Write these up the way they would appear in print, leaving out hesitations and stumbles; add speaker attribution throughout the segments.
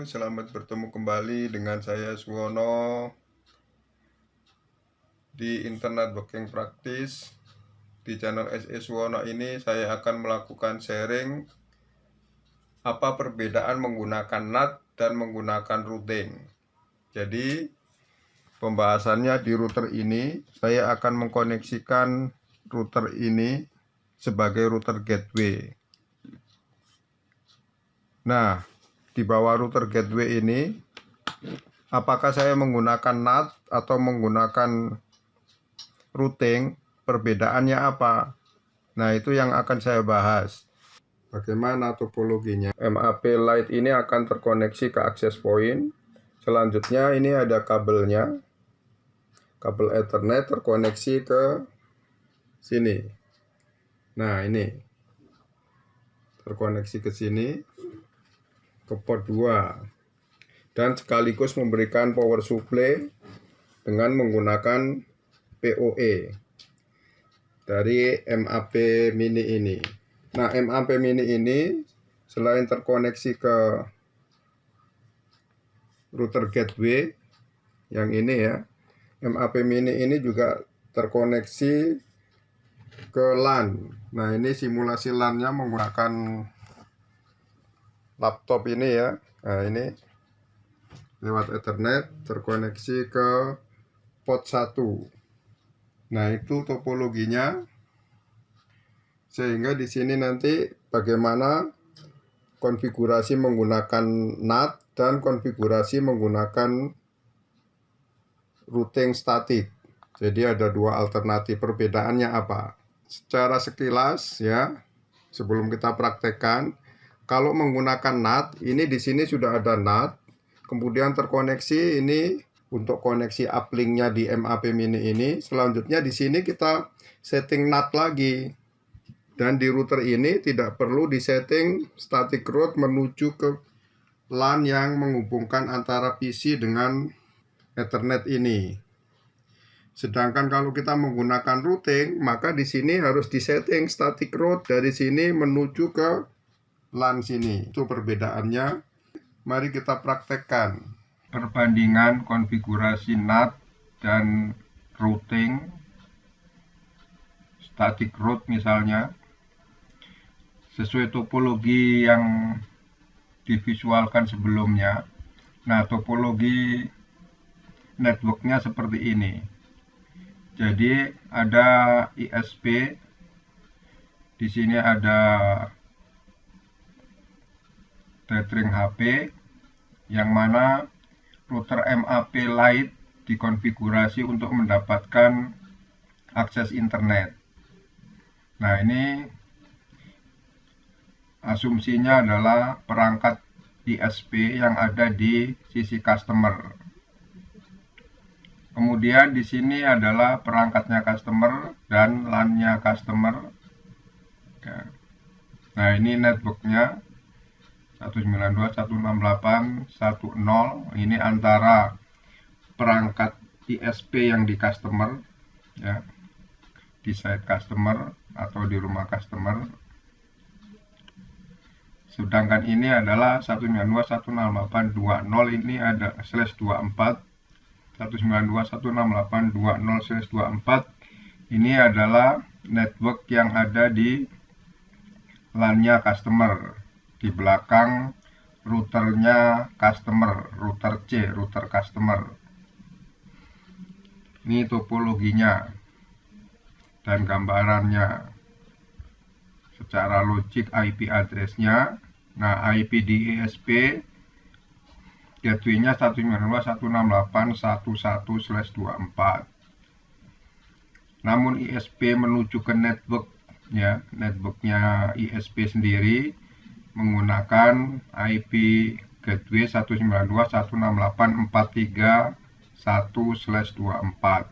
Speaker 1: selamat bertemu kembali dengan saya Suwono di Internet Working Practice. Di channel SE Suwono ini saya akan melakukan sharing apa perbedaan menggunakan NAT dan menggunakan routing. Jadi pembahasannya di router ini, saya akan mengkoneksikan router ini sebagai router gateway. Nah, di bawah router gateway ini, apakah saya menggunakan NAT atau menggunakan routing, perbedaannya apa? Nah, itu yang akan saya bahas. Bagaimana topologinya? MAP Lite ini akan terkoneksi ke access point. Selanjutnya ini ada kabelnya. Kabel Ethernet terkoneksi ke sini. Nah, ini terkoneksi ke sini, ke port 2. Dan sekaligus memberikan power supply dengan menggunakan PoE dari MAP mini ini. Nah, MAP mini ini selain terkoneksi ke router gateway yang ini ya, MAP mini ini juga terkoneksi ke LAN. Nah, ini simulasi LAN-nya menggunakan laptop ini ya. Nah, ini lewat Ethernet terkoneksi ke port 1. Nah, itu topologinya. Sehingga di sini nanti bagaimana konfigurasi menggunakan NAT dan konfigurasi menggunakan routing statik. Jadi ada dua alternatif. Perbedaannya apa? Secara sekilas ya, sebelum kita praktekkan, kalau menggunakan NAT, ini di sini sudah ada NAT, kemudian terkoneksi ini untuk koneksi uplink-nya di MAP mini ini. Selanjutnya di sini kita setting NAT lagi. Dan di router ini tidak perlu disetting static route menuju ke LAN yang menghubungkan antara PC dengan Ethernet ini. Sedangkan kalau kita menggunakan routing, maka di sini harus disetting static route dari sini menuju ke LAN sini. Itu perbedaannya. Mari kita praktekkan. Perbandingan konfigurasi NAT dan routing static route misalnya, sesuai topologi yang divisualkan sebelumnya. Nah, topologi networknya seperti ini. Jadi ada ISP, di sini ada tethering HP, yang mana router MAP Lite dikonfigurasi untuk mendapatkan akses internet. Nah, ini asumsinya adalah perangkat ISP yang ada di sisi customer. Kemudian di sini adalah perangkatnya customer dan LAN-nya customer. Nah, ini networknya 192.168.1.0. Ini antara perangkat ISP yang di customer, ya, di site customer atau di rumah customer. Sedangkan ini adalah 192.168.2.0, ini ada /24. 192.168.2.0/24. Ini adalah network yang ada di LAN-nya customer. Di belakang routernya customer, router C, router customer. Ini topologinya dan gambarannya. Secara logik IP address-nya. Nah, IP di ISP gateway-nya 192.168.1.1/24. Namun ISP menuju ke network ya, networknya ISP sendiri menggunakan IP gateway 192.168.431/24.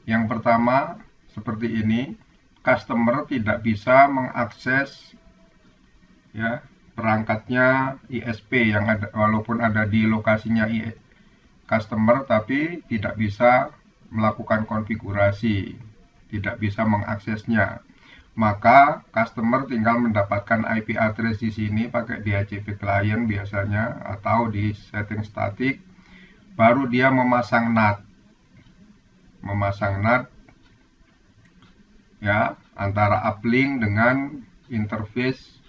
Speaker 1: Yang pertama seperti ini, customer tidak bisa mengakses ya perangkatnya ISP yang ada, walaupun ada di lokasinya customer, tapi tidak bisa melakukan konfigurasi, tidak bisa mengaksesnya. maka customer tinggal mendapatkan IP address di sini pakai DHCP client biasanya atau di setting static, baru dia memasang NAT ya antara uplink dengan interface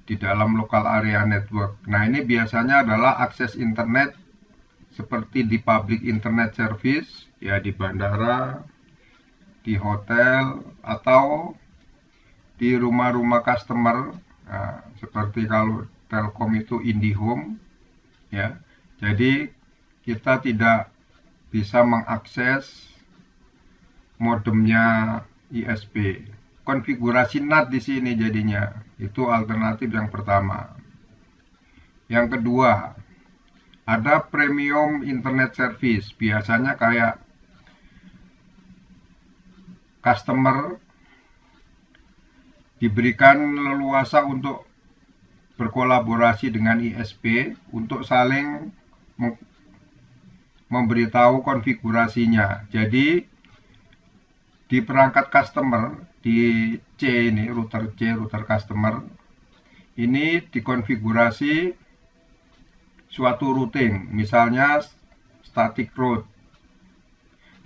Speaker 1: di dalam local area network. Nah, ini biasanya adalah akses internet seperti di public internet service ya, di bandara, di hotel, atau di rumah-rumah customer. Nah, seperti kalau Telkom itu IndiHome ya. Jadi kita tidak bisa mengakses modemnya ISP. Konfigurasi NAT di sini jadinya. Itu alternatif yang pertama. Yang kedua, ada premium internet service. Biasanya kayak customer diberikan leluasa untuk berkolaborasi dengan ISP untuk saling memberitahu konfigurasinya. Jadi di perangkat customer, di C ini, router C, router customer, ini dikonfigurasi suatu routing, misalnya static route.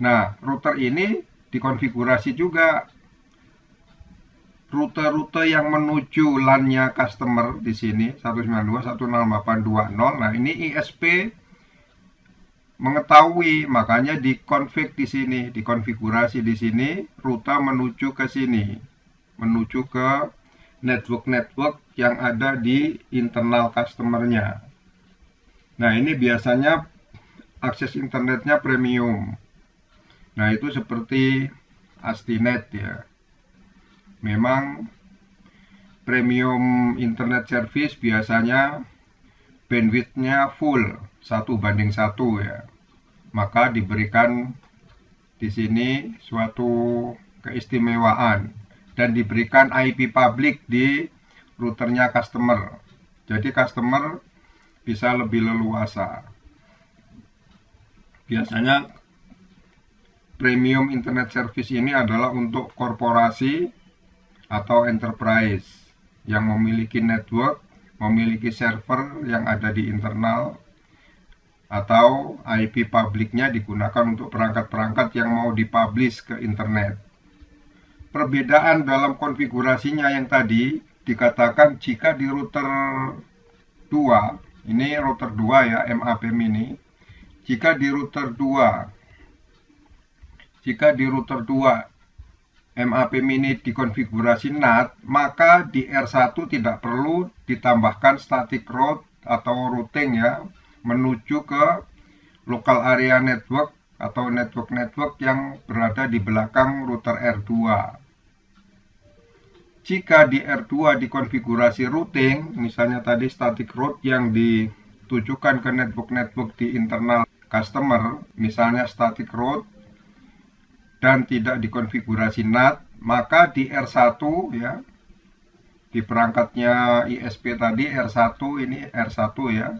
Speaker 1: Nah, router ini dikonfigurasi juga rute-rute yang menuju LAN-nya customer di sini 192.168.20. Nah, ini ISP mengetahui, makanya dikonfig di sini, dikonfigurasi di sini rute menuju ke sini, menuju ke network-network yang ada di internal customernya. Nah, ini biasanya akses internetnya premium. Nah, itu seperti Astinet ya. Memang premium internet service biasanya bandwidthnya full 1:1 ya. Maka diberikan di sini suatu keistimewaan dan diberikan IP public di routernya customer. Jadi customer bisa lebih leluasa. Biasanya premium internet service ini adalah untuk korporasi atau enterprise yang memiliki network, memiliki server yang ada di internal, atau IP publiknya digunakan untuk perangkat-perangkat yang mau dipublish ke internet. Perbedaan dalam konfigurasinya yang tadi dikatakan jika di router 2, ini router 2 ya, MAP mini, jika di router 2 MAP mini dikonfigurasi NAT, maka di R1 tidak perlu ditambahkan static route atau routing ya, menuju ke local area network atau network-network yang berada di belakang router R2. Jika di R2 dikonfigurasi routing, misalnya tadi static route yang ditujukan ke network-network di internal customer, misalnya static route, dan tidak dikonfigurasi NAT, maka di R1 ya, di perangkatnya ISP tadi R1, ini R1 ya,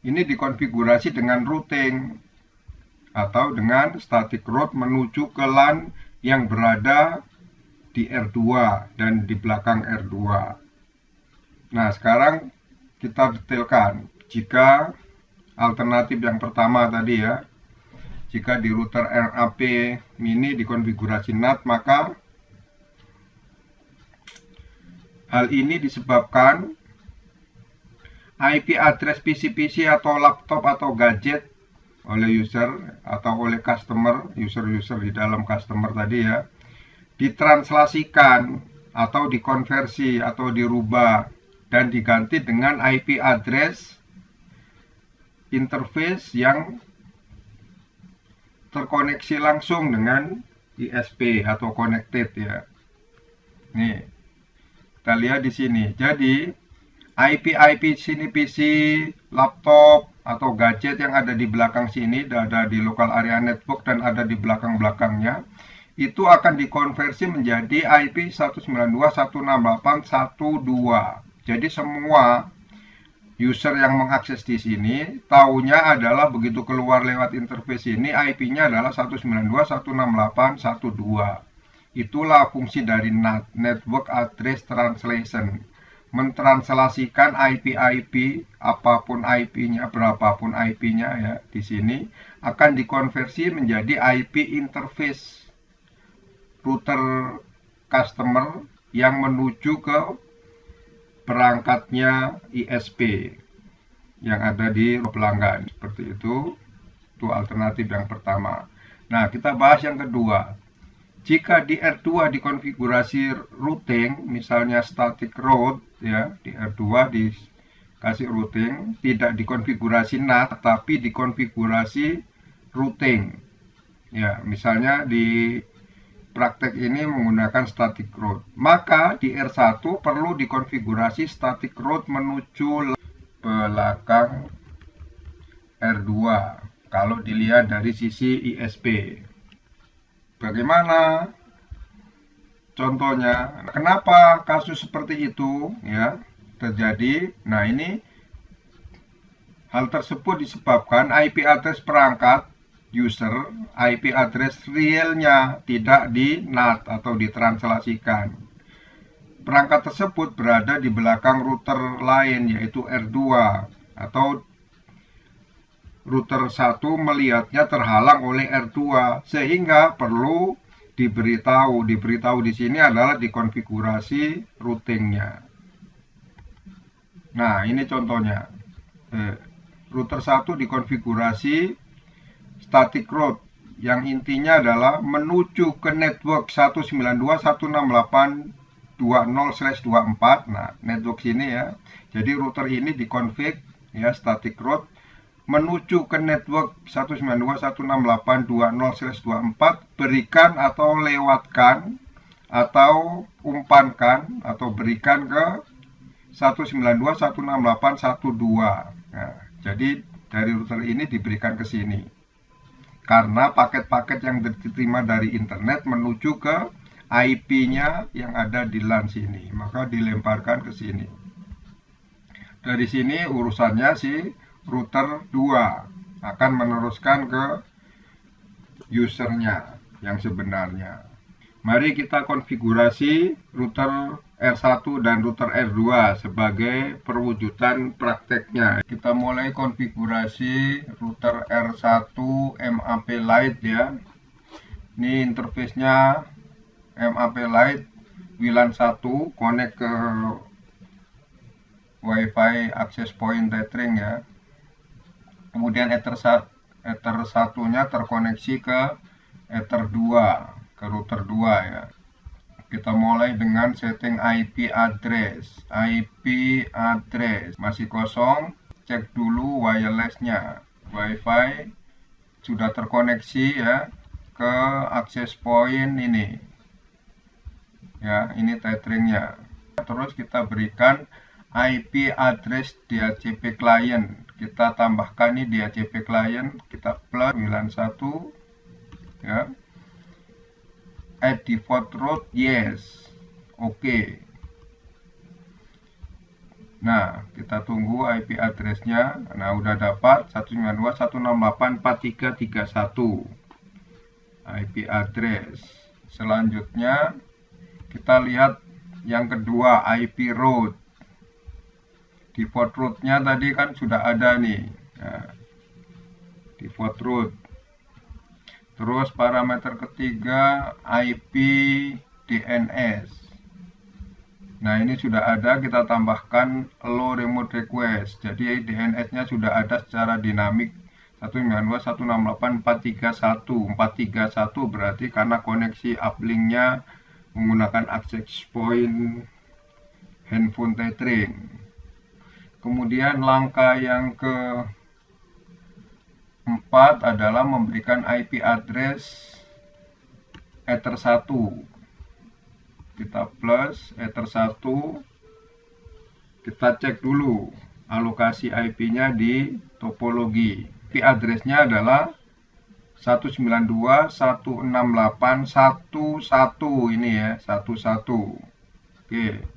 Speaker 1: ini dikonfigurasi dengan routing atau dengan static route menuju ke LAN yang berada di R2 dan di belakang R2. Nah, sekarang kita detailkan. Jika alternatif yang pertama tadi ya, jika di router MAP mini dikonfigurasi NAT, maka hal ini disebabkan IP address PC-PC atau laptop atau gadget oleh user atau oleh customer, user-user di dalam customer tadi ya, ditranslasikan atau dikonversi atau dirubah dan diganti dengan IP address interface yang terkoneksi langsung dengan ISP atau connected ya. Nih, kita lihat di sini. Jadi IP sini PC, laptop atau gadget yang ada di belakang sini, ada di local area network dan ada di belakang-belakangnya, itu akan dikonversi menjadi IP 192.168.1.2. Jadi semua user yang mengakses di sini taunya adalah begitu keluar lewat interface ini IP-nya adalah 192.168.1.2. Itulah fungsi dari NAT, Network Address Translation. Mentranslasikan IP apapun IP-nya, berapapun IP-nya ya, di sini akan dikonversi menjadi IP interface router customer yang menuju ke perangkatnya ISP yang ada di pelanggan. Seperti itu alternatif yang pertama. Nah, kita bahas yang kedua. Jika di R2 dikonfigurasi routing, misalnya static route ya, di R2 dikasih routing, tidak dikonfigurasi NAT tapi dikonfigurasi routing. Ya, misalnya di praktek ini menggunakan static route. Maka di R1 perlu dikonfigurasi static route menuju belakang R2 kalau dilihat dari sisi ISP. Bagaimana contohnya? Kenapa kasus seperti itu ya terjadi? Nah, ini hal tersebut disebabkan IP address perangkat user, IP address realnya tidak di NAT atau ditranslasikan. Perangkat tersebut berada di belakang router lain yaitu R2 atau router 1 melihatnya terhalang oleh R2 sehingga perlu diberitahu di sini adalah dikonfigurasi routingnya. Nah, ini contohnya. Router 1 dikonfigurasi static route yang intinya adalah menuju ke network 192.168.20/24. Nah, network sini ya. Jadi router ini dikonfig ya, static route menuju ke network 192.168.20/24, berikan atau lewatkan atau umpankan atau berikan ke 192.168.12. Nah, jadi dari router ini diberikan ke sini karena paket-paket yang diterima dari internet menuju ke IP-nya yang ada di LAN sini, maka dilemparkan ke sini. Dari sini urusannya si router 2 akan meneruskan ke usernya yang sebenarnya. Mari kita konfigurasi router R1 dan router R2 sebagai perwujudan prakteknya. Kita mulai konfigurasi router R1 MAP Lite ya. Ini interface-nya MAP Lite WLAN 1 connect ke WiFi access point tethering ya. Kemudian ether satunya terkoneksi ke ether 2 ke router 2 ya. Kita mulai dengan setting IP address. IP address masih kosong, cek dulu wirelessnya. WiFi sudah terkoneksi ya ke access point ini. Ya, ini tetheringnya. Terus kita berikan IP address DHCP client. Kita tambahkan ini DHCP client, kita plus WLAN 1 ya. Add default route, yes. Oke. Nah, kita tunggu IP addressnya. Nah, udah dapat 192.168.4331 IP address. Selanjutnya kita lihat yang kedua, IP route. Default route-nya tadi kan sudah ada nih. Nah, default route. Terus parameter ketiga IP DNS. Nah, ini sudah ada, kita tambahkan allow remote request. Jadi DNS-nya sudah ada secara dinamik 192.168.431. 431 berarti karena koneksi uplink-nya menggunakan access point handphone tethering. Kemudian langkah yang keempat adalah memberikan IP address ether 1. Kita plus ether 1. Kita cek dulu alokasi IP-nya di topologi. IP address-nya adalah 192.168.11 ini ya, 11. Oke.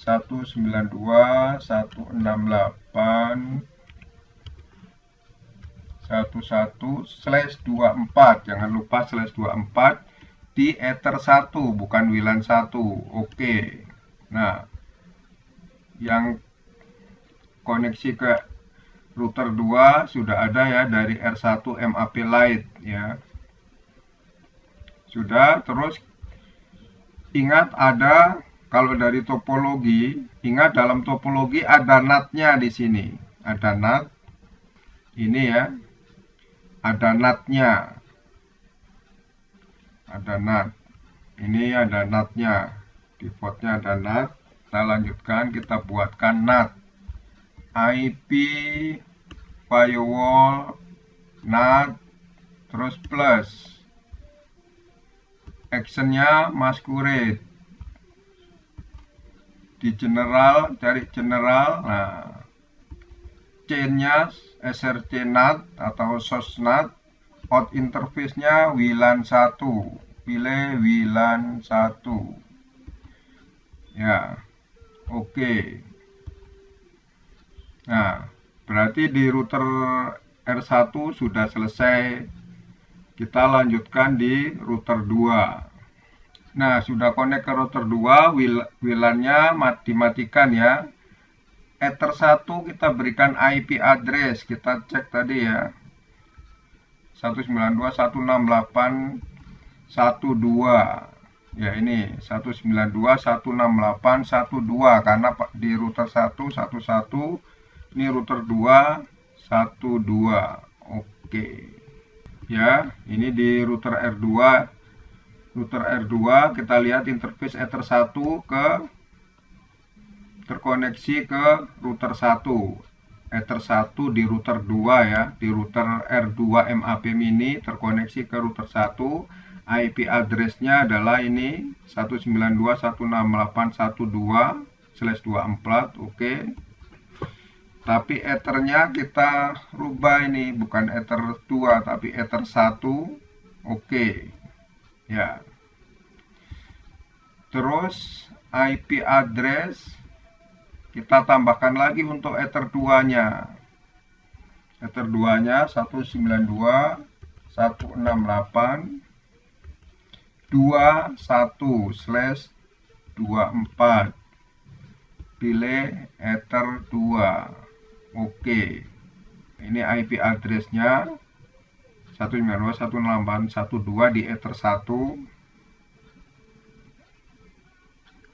Speaker 1: 192.168.11 11/24, jangan lupa /24 di Ether 1, bukan WLAN 1. Oke. Nah, yang koneksi ke router 2 sudah ada ya dari R1 MAP Lite ya. Sudah. Terus ingat, ada, kalau dari topologi, ingat dalam topologi ada NAT-nya di sini. Ada NAT. Ini ya. Ada NAT-nya. Ada NAT. Ini ada NAT-nya. Defaultnya ada NAT. Kita lanjutkan, kita buatkan NAT. IP firewall NAT terus plus. Actionnya masquerade. Di general, cari general. Nah, chainnya src NAT atau source NAT. Out interface-nya WLAN 1. Pilih WLAN 1. Ya. Oke. Nah, berarti di router R1 sudah selesai. Kita lanjutkan di router 2. Nah, sudah connect ke router 2, WLAN-nya dimatikan ya. Ether 1 kita berikan IP address. Kita cek tadi ya. 192.168.1.2. Ya, ini 192.168.1.2 karena di router 1.1.1, ini router 2 1.2. Oke. Ya, ini di router R2. Router R2 kita lihat interface Ether 1 terkoneksi ke router 1. Ether 1 di router 2 ya, di router R2 MAP mini terkoneksi ke router 1. IP address-nya adalah ini 192.168.1.2/24. Oke. Tapi Ethernya kita rubah, ini bukan Ether 2 tapi Ether 1. Oke. Ya. Terus IP address kita tambahkan lagi untuk Ether 2-nya. Ether 2-nya 192.168.2.1/24. Pilih Ether 2. Oke. Ini IP address-nya 192.168.1.2 di Ether 1.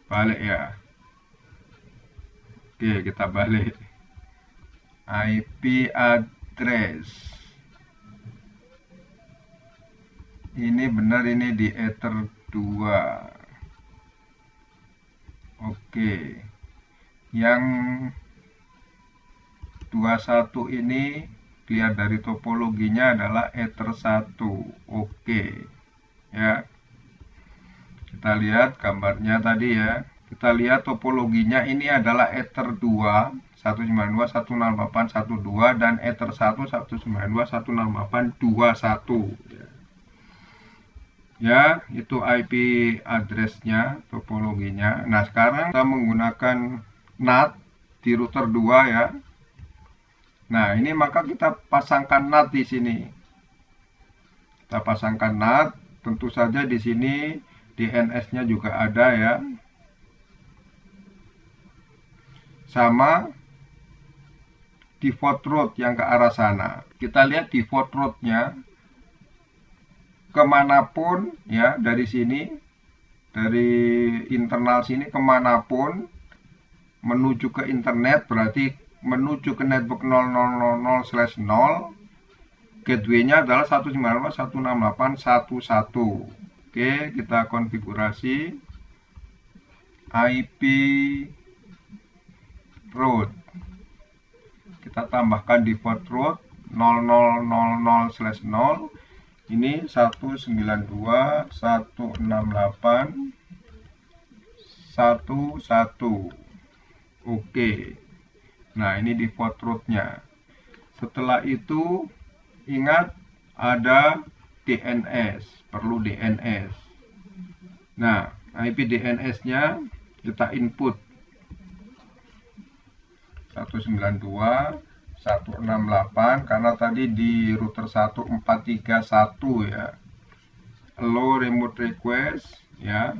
Speaker 1: Balik ya. Oke, kita balik. IP address. Ini benar, ini di Ether 2. Oke. Yang 21 ini lihat dari topologinya adalah Ether 1. Oke. Ya. Kita lihat gambarnya tadi ya. Kita lihat topologinya ini adalah Ether 2 192.168.1.2 dan Ether 1 192.168.2.1. Ya, itu IP address-nya, topologinya. Nah, sekarang kita menggunakan NAT di router 2 ya. Nah, ini maka kita pasangkan NAT di sini. Kita pasangkan NAT, tentu saja di sini DNS-nya juga ada ya. Sama default route yang ke arah sana. Kita lihat default route-nya kemanapun ya, dari sini, dari internal sini kemanapun menuju ke internet, berarti menuju ke network 0000/0, gateway-nya adalah 192.168.1.1. Oke, kita konfigurasi IP route. Kita tambahkan default route 0000/0. Ini 192.168.1.1. Oke. Nah, ini default route-nya. Setelah itu ingat ada DNS, perlu DNS. Nah, IP DNS-nya kita input 192.168.1.2. 168 karena tadi di router 1431 ya. Allow remote request ya.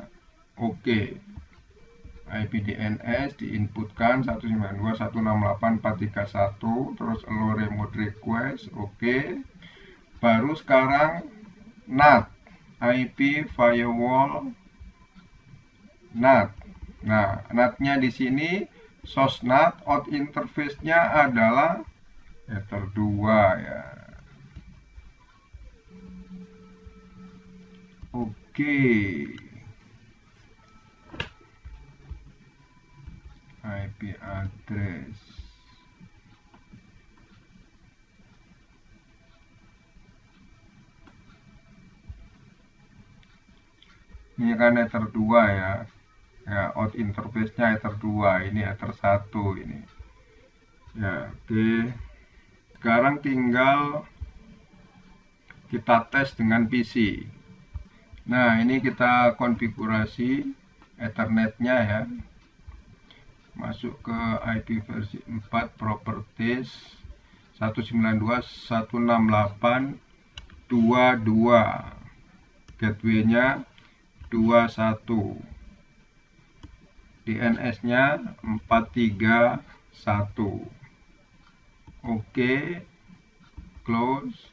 Speaker 1: Oke. IP DNS diinputkan 192.168.431, terus allow remote request. Oke. Baru sekarang NAT, IP firewall NAT. Nah, NAT-nya di sini source NAT, out interface-nya adalah Ether 2 ya. Oke. IP address. Ini kan Ether 2 ya. Ya, out interface-nya Ether 2, ini Ether 1 ini. Ya, oke. Sekarang tinggal kita tes dengan PC. Nah, ini kita konfigurasi Ethernet-nya ya. Masuk ke IP versi 4 properties 192.168.22. Gateway-nya 21. DNS-nya 431. Oke. Close.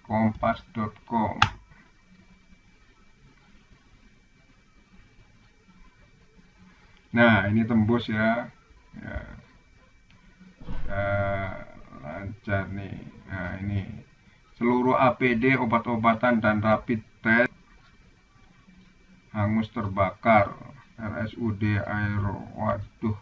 Speaker 1: Kompas.com. Nah, ini tembus ya. Ya. Lancar nih. Nah, ini seluruh APD, obat-obatan dan rapid test hangus terbakar. RSUD Aero. Waduh.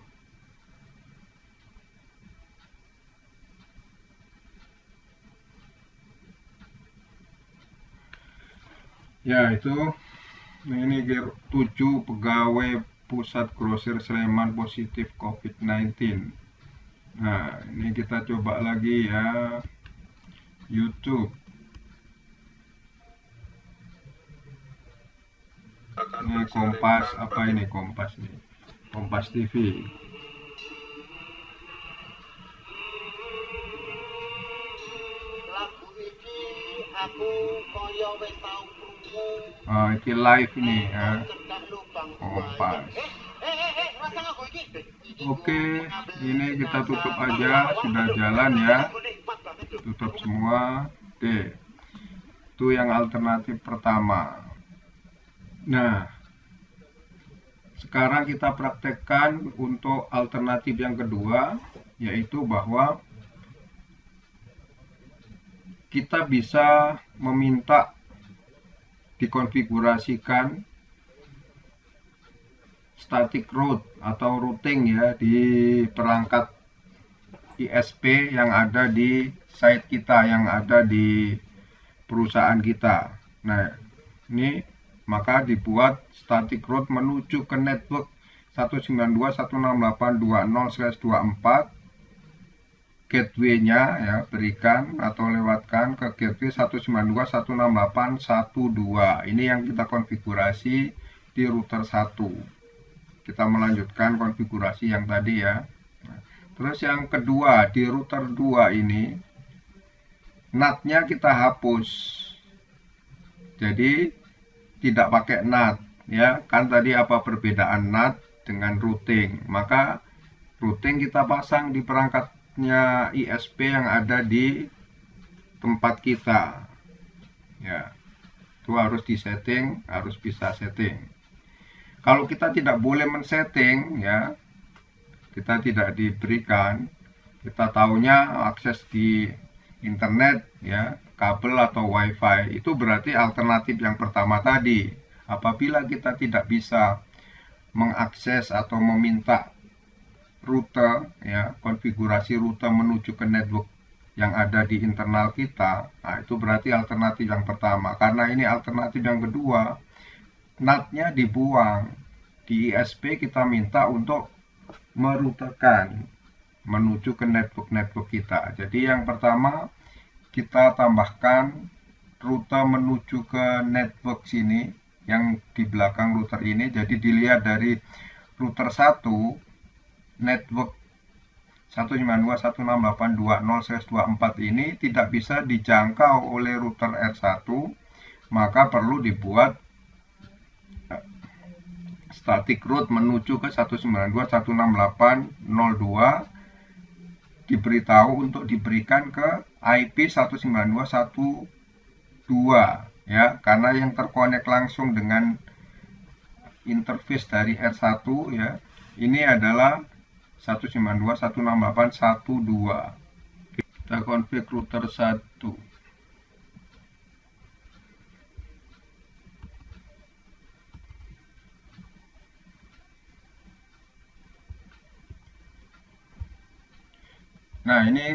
Speaker 1: Ya, itu ini 7 pegawai pusat grosir Sleman positif COVID-19. Nah, ini kita coba lagi ya. YouTube. Ini Kompas, apa ini Kompas nih? Kompas TV. Oh, ini live ini ya. Kompas. Oke, ini kita tutup aja, sudah jalan ya. Tutup semua. Oke. Itu yang alternatif pertama. Nah, sekarang kita praktekkan untuk alternatif yang kedua, yaitu bahwa kita bisa meminta dikonfigurasikan static route atau routing ya di perangkat ISP yang ada di site kita, yang ada di perusahaan kita. Nah, ini maka dibuat static route menuju ke network 192.168.20/24. Gateway-nya ya berikan atau lewatkan ke gateway 192.168.12. Ini yang kita konfigurasi di router 1. Kita melanjutkan konfigurasi yang tadi ya. Terus yang kedua, di router 2 ini NAT-nya kita hapus. Jadi tidak pakai NAT ya. Kan tadi apa perbedaan NAT dengan routing? Maka routing kita pasang di perangkatnya ISP yang ada di tempat kita. Ya. Itu harus disetting, harus bisa setting. Kalau kita tidak boleh men-setting ya, kita tidak diberikan, kita taunya akses di internet ya, kabel atau wifi, itu berarti alternatif yang pertama tadi. Apabila kita tidak bisa mengakses atau meminta rute ya, konfigurasi rute menuju ke network yang ada di internal kita, nah itu berarti alternatif yang pertama. Karena ini alternatif yang kedua, NAT-nya dibuang. Di ISP kita minta untuk merutekan menuju ke network kita. Jadi yang pertama kita tambahkan rute menuju ke network sini yang di belakang router ini. Jadi dilihat dari router 1, network 192.168.20/24 ini tidak bisa dijangkau oleh router R1, maka perlu dibuat static route menuju ke 192.168.02, diberitahu untuk diberikan ke IP 192.1.2 ya, karena yang terkonek langsung dengan interface dari R1 ya, ini adalah 192.168.1.2. Kita config router 1. Nah, ini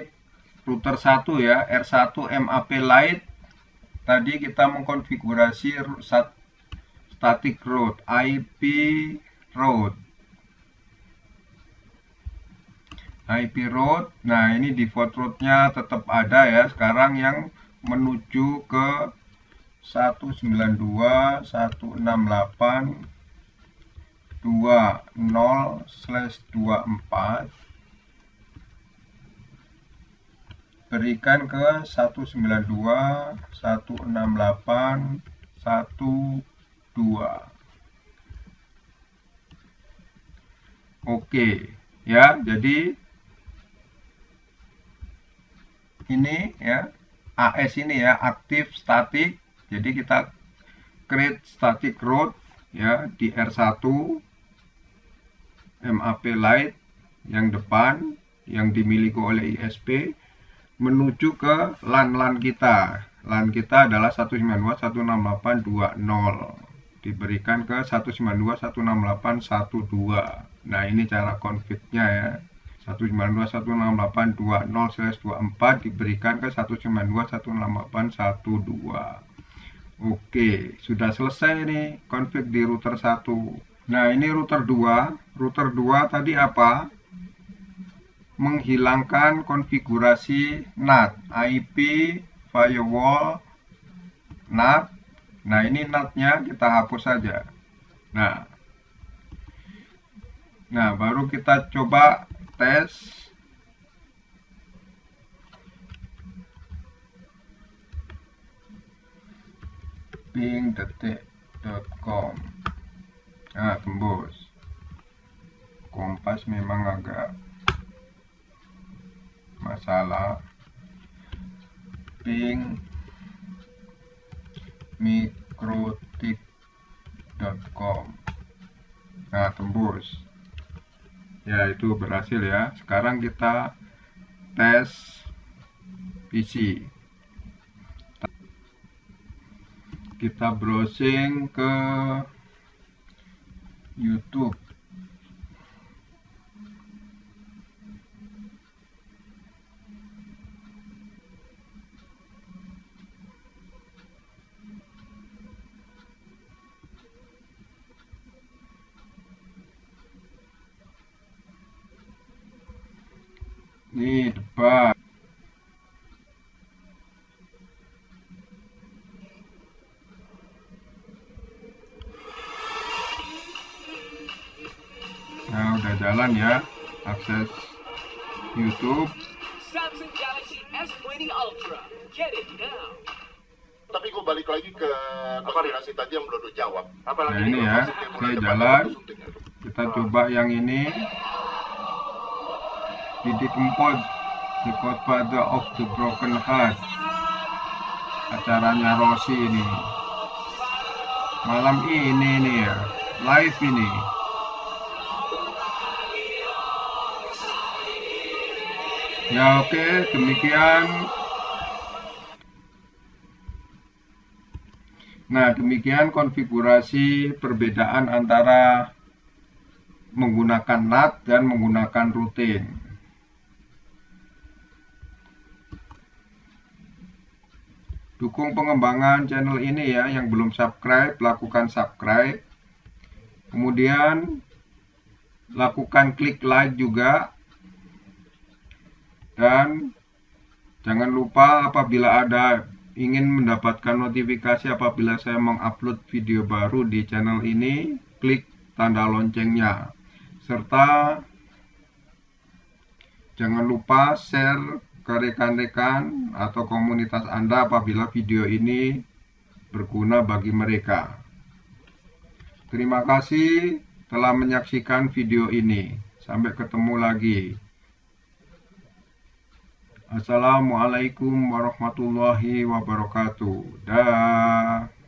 Speaker 1: router 1 ya, R1 MAP Lite. Tadi kita mengkonfigurasi static route, IP route. Nah ini default route-nya tetap ada ya. Sekarang yang menuju ke 192.168.20/24 berikan ke 192.168.1.2. Oke ya, jadi ini ya, AS ini ya, aktif static. Jadi kita create static route ya di R1 MAP Lite yang depan yang dimiliki oleh ISP menuju ke LAN kita. LAN kita adalah 192.168.20, diberikan ke 192.168.1.2. Nah ini cara config-nya ya. 192.168.20/24 diberikan ke 192.168.1.2. Oke, sudah selesai nih config di router 1. Nah ini router 2. Router 2 tadi apa? Menghilangkan konfigurasi NAT, IP, firewall, NAT. Nah ini NAT-nya kita hapus saja. Nah baru kita coba tes. ping.com. Nah tembus. Kompas memang agak masalah. Ping mikrotik.com. Nah tembus ya, itu berhasil ya. Sekarang kita tes PC. Kita browsing ke YouTube. Ini depan. Nah udah jalan ya, akses YouTube.
Speaker 2: Samsung Galaxy S20 Ultra. Get it now.
Speaker 3: Tapi gue balik lagi ke konspirasi tadi yang belum dijawab.
Speaker 1: Nah ini ya, saya jalan. Kita coba yang ini. Didi Kempot, The Godfather of the Broken Heart. Acaranya Rossi ini. Malam ini nih ya, live ini. Ya oke, demikian. Nah demikian konfigurasi perbedaan antara menggunakan NAT dan menggunakan routing. Dukung pengembangan channel ini ya, yang belum subscribe lakukan subscribe. Kemudian lakukan klik like juga. Dan jangan lupa apabila ada ingin mendapatkan notifikasi apabila saya mengupload video baru di channel ini, klik tanda loncengnya. Serta Jangan lupa share ke rekan-rekan atau komunitas Anda apabila video ini berguna bagi mereka. Terima kasih telah menyaksikan video ini. Sampai ketemu lagi. Assalamualaikum warahmatullahi wabarakatuh. Dah.